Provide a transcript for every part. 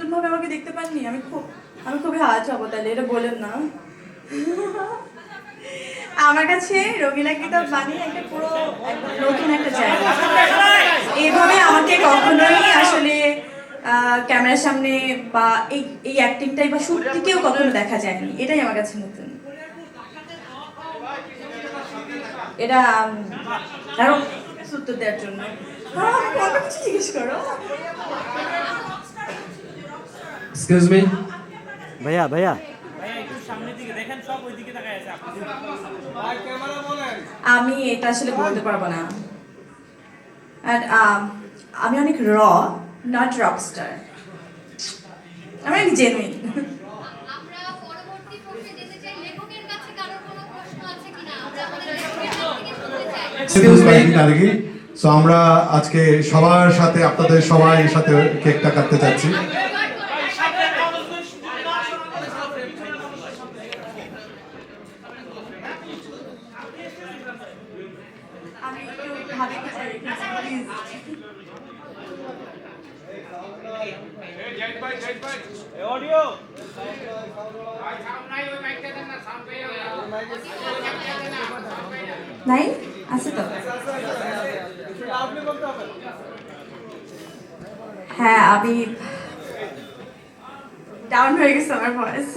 নতুন ভাবে আমাকে দেখতে পাননি? আমি খুবই হাজ হবো তাহলে, এটা বলেন না। আমার কাছে রঙিলা কিতাব মানে একটা পুরো একদম নতুন একটা জায়গা। এইভাবে আমাকে কখনোই আসলে ক্যামেরার সামনে বা এই এই অ্যাক্টিংটাই বা সত্যিকেও কখনো দেখা যায়নি, এটাই আমার কাছে নতুন। এটা আরো উত্তর দেওয়ার জন্য আমাকে অন্য কিছু জিজ্ঞেস করো। এক্সকিউজ মি ভাইয়া ভাইয়া আমি এটা আসলে বলতে পারবো না। আর আমি অনেক নট রকস্টার, আমি অনেক জেনুইন। আমরা পরবর্তী প্রশ্নে যেতে চাই, লেখকের কাছে কারোর কোনো প্রশ্ন আছে কিনা আমরা আমাদের লেখকের কাছ থেকে শুনতে চাই। এক্সকিউজ মি সো আমরা আজকে সবার সাথে আপনাদের সবাই সাথে কেকটা কাটতে যাচ্ছি। আমি একটু ভাবতে চাই প্লিজ। নাই আছে তো? হ্যাঁ, আমি ডাউন হয়ে গেছে আমার ভয়েস।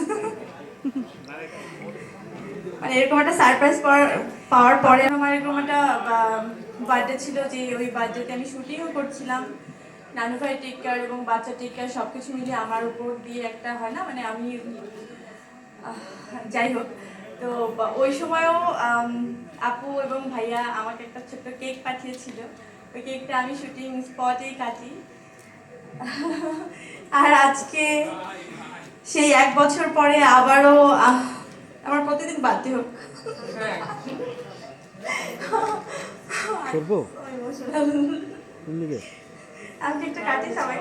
মানে এরকম একটা সারপ্রাইজ পাওয়ার পরে আমার এরকম একটা বার্থডে ছিল, যে ওই বার্থডেতে আমি শুটিংও করছিলাম। নানু ভাই টেক কেয়ার এবং বাচ্চা টেক কেয়ার সব কিছু মিলিয়ে আমার উপর দিয়ে একটা হয় না, মানে আমি যাই হোক। তো ওই সময়ও আপু এবং ভাইয়া আমাকে একটা ছোট্ট কেক পাঠিয়েছিল। ওই কেকটা আমি শুটিং স্পটেই কাটি। আর আজকে সেই 1 বছর পরে আবারও আমার প্রতিদিন বাধ্য হোক করবো আমি কেকটা কাটি সবাই।